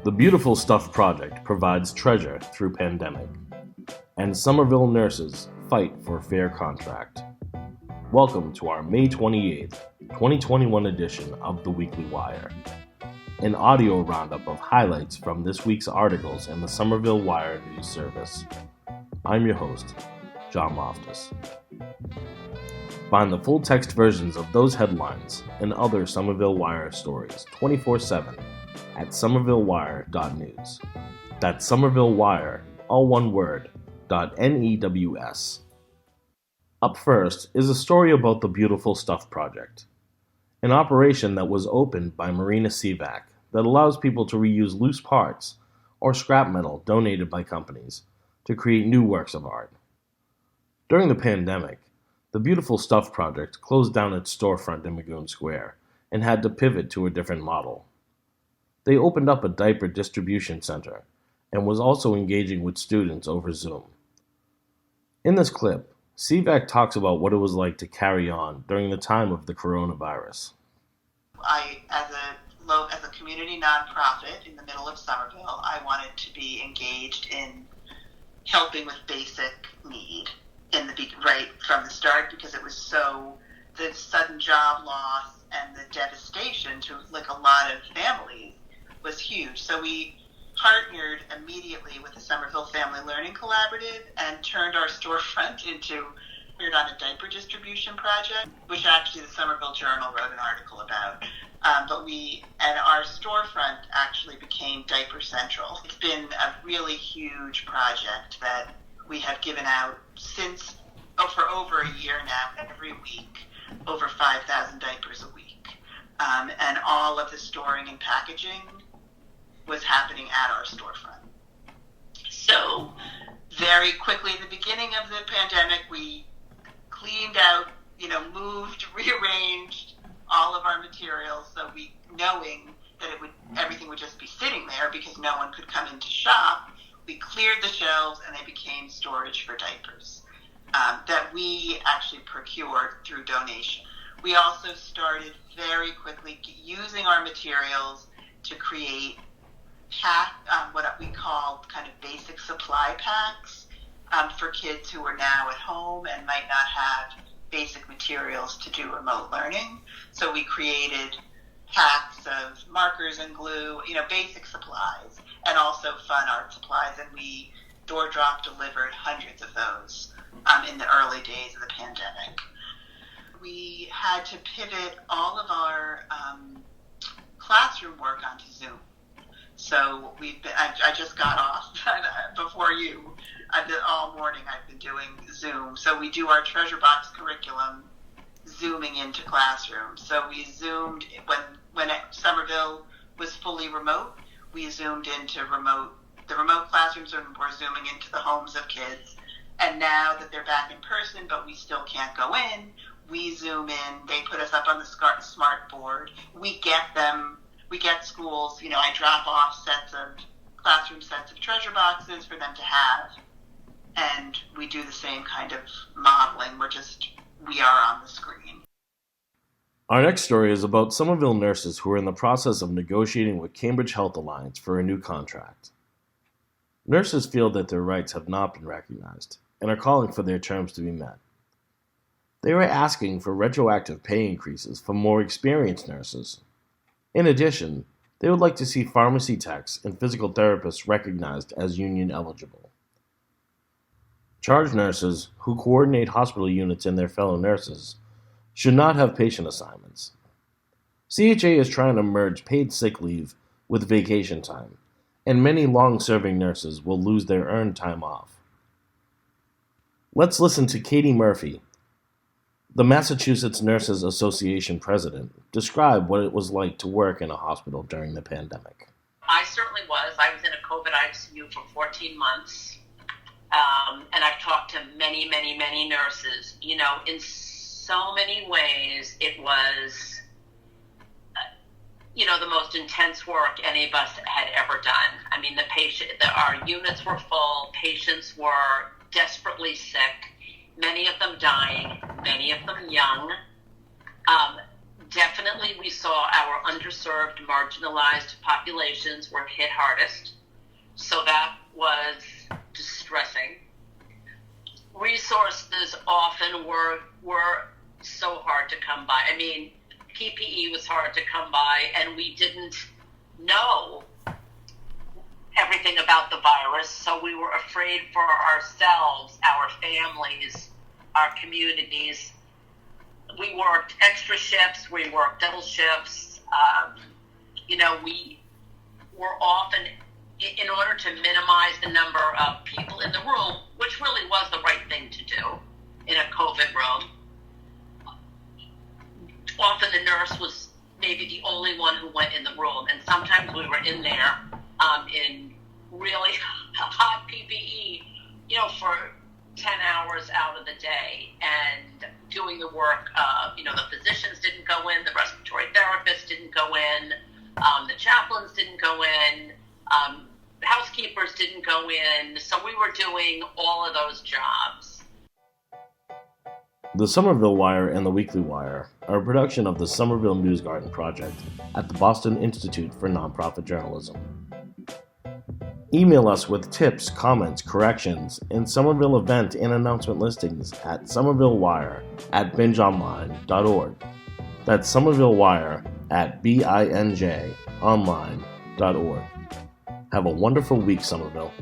The Beautiful Stuff Project provides treasure through pandemic, and Somerville nurses fight for a fair contract. Welcome to our May 28th, 2021 edition of The Weekly Wire, an audio roundup of highlights from this week's articles in the Somerville Wire news service. I'm your host, John Loftus. Find the full text versions of those headlines and other Somerville Wire stories 24/7 at somervillewire.news. That's Somerville Wire, all one word, .news. Up first is a story about the Beautiful Stuff Project, an operation that was opened by Marina CVAC that allows people to reuse loose parts or scrap metal donated by companies to create new works of art. During the pandemic, the Beautiful Stuff Project closed down its storefront in Magoon Square and had to pivot to a different model. They opened up a diaper distribution center and was also engaging with students over Zoom. In this clip, CVAC talks about what it was like to carry on during the time of the coronavirus. As a community nonprofit in the middle of Somerville, I wanted to be engaged in helping with basic need right from the start, because it was the sudden job loss and the devastation to a lot of families was huge. So we partnered immediately with the Somerville Family Learning Collaborative and turned our storefront into on a diaper distribution project, which actually the Somerville Journal wrote an article about. But our storefront actually became Diaper Central. It's been a really huge project that we have given out for over a year now, every week, over 5,000 diapers a week. And all of the storing and packaging was happening at our storefront. So very quickly at the beginning of the pandemic, we cleaned out, moved, rearranged all of our materials, so knowing that everything would just be sitting there because no one could come in to shop, we cleared the shelves and they became storage for diapers that we actually procured through donation. We also started very quickly using our materials to create what we call kind of basic supply packs for kids who are now at home and might not have basic materials to do remote learning. So we created packs of markers and glue, basic supplies, and also fun art supplies, and we door drop delivered hundreds of those in the early days of the pandemic. We had to pivot all of our classroom work onto Zoom. So I just got off before you. All morning I've been doing Zoom. So we do our treasure box curriculum Zooming into classrooms. So we Zoomed when Somerville was fully remote. We Zoomed into the remote classrooms, and we're Zooming into the homes of kids. And now that they're back in person, but we still can't go in, we Zoom in. They put us up on the smart board. We get schools, I drop off classroom sets of treasure boxes for them to have, and we do the same kind of modeling. We are on the screen. Our next story is about Somerville nurses who are in the process of negotiating with Cambridge Health Alliance for a new contract. Nurses feel that their rights have not been recognized and are calling for their terms to be met. They are asking for retroactive pay increases for more experienced nurses. In addition, they would like to see pharmacy techs and physical therapists recognized as union eligible. Charge nurses who coordinate hospital units and their fellow nurses should not have patient assignments. CHA is trying to merge paid sick leave with vacation time, and many long-serving nurses will lose their earned time off. Let's listen to Katie Murphy, the Massachusetts Nurses Association president, describe what it was like to work in a hospital during the pandemic. I certainly was. I was in a COVID ICU for 14 months, and I've talked to many, many, many nurses. In so many ways, it was, the most intense work any of us had ever done. I mean, our units were full, patients were desperately sick, many of them dying, many of them young. Definitely we saw our underserved, marginalized populations were hit hardest. So that was distressing. Resources often were so hard to come by. I mean, PPE was hard to come by, and we didn't know everything about the virus, so we were afraid for ourselves, our families, our communities. We worked extra shifts, we worked double shifts. We were often, in order to minimize the number of people in the room, which really was the right thing to do in a COVID room, often the nurse was maybe the only one who went in the room, and sometimes we were in there in really hot PPE, for 10 hours out of the day, and doing the work. The physicians didn't go in, the respiratory therapists didn't go in, the chaplains didn't go in, housekeepers didn't go in, so we were doing all of those jobs. The Somerville Wire and the Weekly Wire are a production of the Somerville News Garden Project at the Boston Institute for Nonprofit Journalism. Email us with tips, comments, corrections, and Somerville event and announcement listings at somervillewire@bingeonline.org. That's somervillewire@binjonline.org. Have a wonderful week, Somerville.